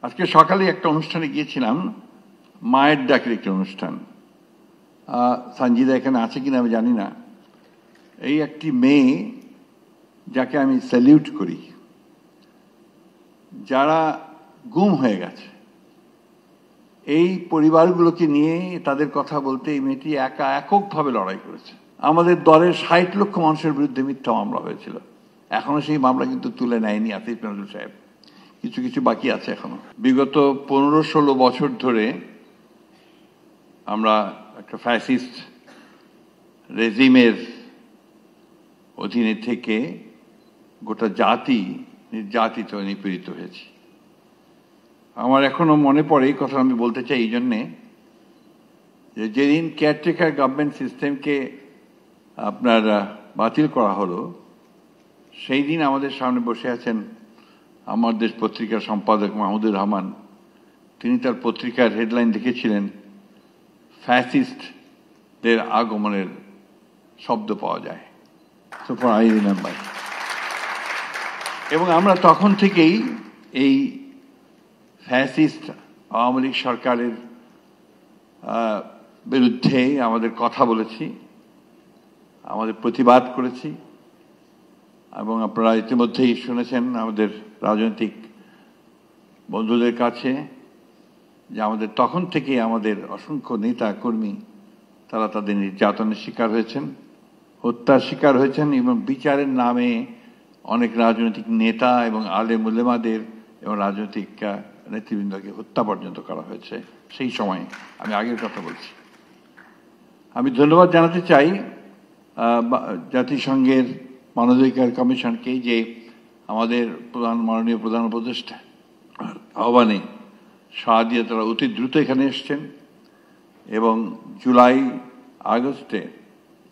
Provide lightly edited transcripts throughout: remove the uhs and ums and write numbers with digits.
আজকে সকালে একটা অনুষ্ঠানে গিয়েছিলাম, মায়ের ডাকের একটি অনুষ্ঠান। সঞ্জিদা এখানে আছে কিনা আমি জানি না। এই একটি মেয়ে যাকে আমি স্যালিউট করি, যারা গুম হয়ে গেছে, এই পরিবারগুলোকে নিয়ে তাদের কথা বলতে এই মেয়েটি এককভাবে লড়াই করেছে। আমাদের দলের ৬০ লক্ষ মানুষের বিরুদ্ধে মিথ্যা মামলা হয়েছিল, এখনো সেই মামলা কিন্তু তুলে নেয়নি আসিফ নজরুল সাহেব, কিছু কিছু বাকি আছে এখনো। বিগত ১৫-১৬ বছর ধরে আমরা একটা ফ্যাসিস্ট রেজিমের অধীনে থেকে গোটা জাতি নির্যাতিত নিপীড়িত হয়েছে। আমার এখনো মনে পড়ে, এই কথা আমি বলতে চাই এই জন্যে যে যেদিন কেয়ারটেকার গভর্নমেন্ট সিস্টেমকে আপনার বাতিল করা হলো, সেই দিন আমাদের সামনে বসে আছেন আমার দেশ পত্রিকার সম্পাদক মাহমুদুর রহমান। তিনি তার পত্রিকার হেডলাইন লিখেছিলেন, ফ্যাসিস্টদের আগমনের শব্দ পাওয়া যায়। So for I remember. এবং আমরা তখন থেকেই এই ফ্যাসিস্ট আওয়ামী লীগ সরকারের বিরুদ্ধে আমাদের কথা বলেছি, আমাদের প্রতিবাদ করেছি। এবং আপনারা ইতিমধ্যেই শুনেছেন আমাদের রাজনৈতিক বন্ধুদের কাছে যে আমাদের তখন থেকেই আমাদের অসংখ্য নেতা কর্মী তারা তাদের নির্যাতনের শিকার হয়েছেন, হত্যার শিকার হয়েছেন, এবং বিচারের নামে অনেক রাজনৈতিক নেতা এবং আলেম উলেমাদের এবং রাজনৈতিক নেতৃবৃন্দকে হত্যা পর্যন্ত করা হয়েছে। সেই সময় আমি আগের কথা বলছি। আমি ধন্যবাদ জানাতে চাই জাতিসংঘের মানবাধিকার কমিশনকে, যে আমাদের মাননীয় প্রধান উপদেষ্টা আহ্বানে সাড়া দিয়ে তারা অতি দ্রুত এখানে এসছেন এবং জুলাই আগস্টে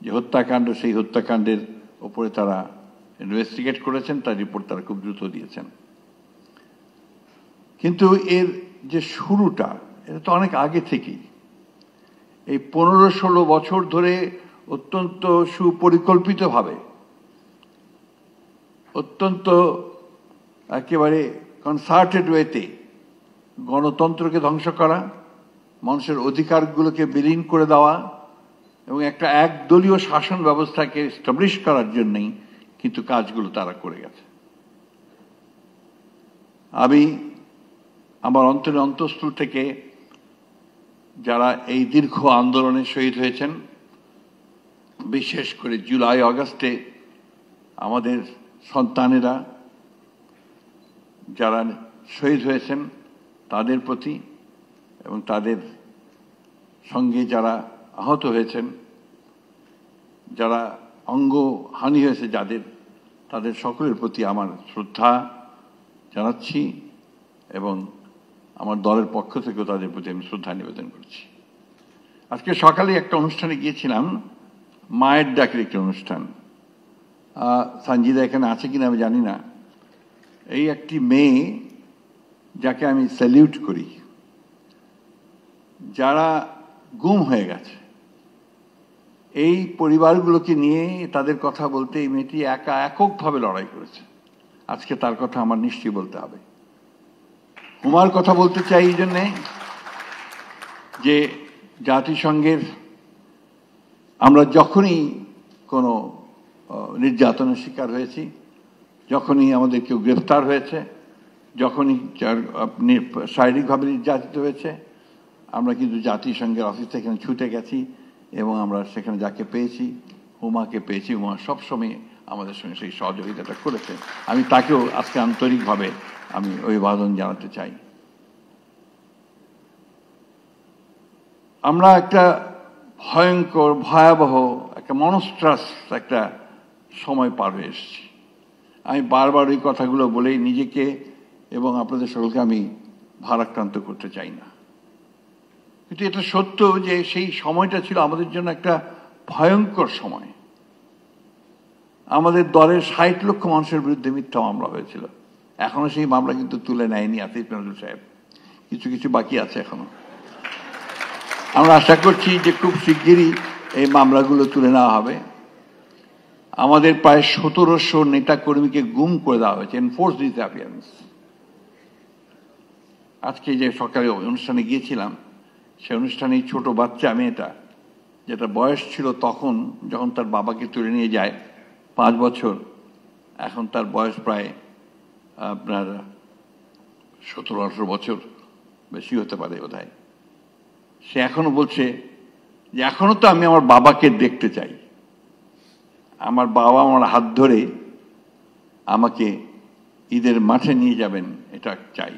যে হত্যাকাণ্ড, সেই হত্যাকাণ্ডের উপরে তারা ইনভেস্টিগেট করেছেন, তার রিপোর্ট তারা খুব দ্রুত দিয়েছেন। কিন্তু এর যে শুরুটা, এটা তো অনেক আগে থেকেই, এই ১৫-১৬ বছর ধরে অত্যন্ত সুপরিকল্পিতভাবে, অত্যন্ত একেবারে কনসার্টেড ওয়েতে গণতন্ত্রকে ধ্বংস করা, মানুষের অধিকারগুলোকে বিলীন করে দেওয়া এবং একটা একদলীয় শাসন ব্যবস্থাকে এস্টাবলিশ করার জন্যই কিন্তু কাজগুলো তারা করে গেছে। আমি আমার অন্তরের অন্তঃস্থল থেকে যারা এই দীর্ঘ আন্দোলনে শহীদ হয়েছেন, বিশেষ করে জুলাই আগস্টে আমাদের সন্তানেরা যারা শহীদ হয়েছেন তাদের প্রতি, এবং তাদের সঙ্গে যারা আহত হয়েছেন, যারা অঙ্গহানি হয়েছে যাদের, তাদের সকলের প্রতি আমার শ্রদ্ধা জানাচ্ছি এবং আমার দলের পক্ষ থেকেও তাদের প্রতি আমি শ্রদ্ধা নিবেদন করছি। আজকে সকালে একটা অনুষ্ঠানে গিয়েছিলাম, মায়ের ডাকের একটি অনুষ্ঠান। সঞ্জিদা এখানে আছে কিনা আমি জানি না। এই একটি মেয়ে যাকে আমি স্যালিউট করি, যারা গুম হয়ে গেছে, এই পরিবারগুলোকে নিয়ে তাদের কথা বলতে এই মেয়েটি এককভাবে লড়াই করেছে। আজকে তার কথা আমার নিশ্চয়ই বলতে হবে। হুমার কথা বলতে চাই এই জন্যে যে জাতিসংঘের আমরা যখনই কোনো নির্যাতনের শিকার হয়েছি, যখনই আমাদের কেউ গ্রেফতার হয়েছে, যখনই শারীরিকভাবে নির্যাতিত হয়েছে, আমরা কিন্তু জাতিসংঘের অফিস থেকে ছুটে গেছি এবং আমরা সেখানে যাকে পেয়েছি, হুমাকে পেয়েছি। হুমা সবসময় আমাদের সঙ্গে সেই সহযোগিতাটা করেছে। আমি তাকেও আজকে আন্তরিকভাবে আমি অভিবাদন জানাতে চাই। আমরা একটা ভয়ঙ্কর, ভয়াবহ, একটা মনস্ট্রাস একটা সময় পার হয়ে এসেছি। আমি বারবার ওই কথাগুলো বলেই নিজেকে এবং আপনাদের সকলকে আমি ভারাক্রান্ত করতে চাই না, কিন্তু এটা সত্য যে সেই সময়টা ছিল আমাদের জন্য একটা ভয়ঙ্কর সময়। আমাদের দলের ৬০ লক্ষ মানুষের বিরুদ্ধে মিথ্যা মামলা হয়েছিল, এখনো সেই মামলা কিন্তু তুলে নেয়নি আসিফ নজরুল সাহেব, কিছু কিছু বাকি আছে এখনো। আমরা আশা করছি যে খুব শিগগিরই এই মামলাগুলো তুলে নেওয়া হবে। আমাদের প্রায় ১৭০০ নেতা কর্মীকে গুম করে দেওয়া হয়েছে, এনফোর্স ডিসঅ্যাপিয়ারেন্স। আজকে যে সকালে অনুষ্ঠানে গিয়েছিলাম, সে অনুষ্ঠানে ছোট বাচ্চা মেয়েটা, যেটা বয়স ছিল তখন যখন তার বাবাকে তুলে নিয়ে যায় 5 বছর, এখন তার বয়স প্রায় আপনার 17-18 বছর, বেশি হতে পারে বোধহয়। সে এখনো বলছে যে এখনো তো আমি আমার বাবাকে দেখতে চাই, আমার বাবা আমার হাত ধরে আমাকে ঈদের মাঠে নিয়ে যাবেন, এটা চাই।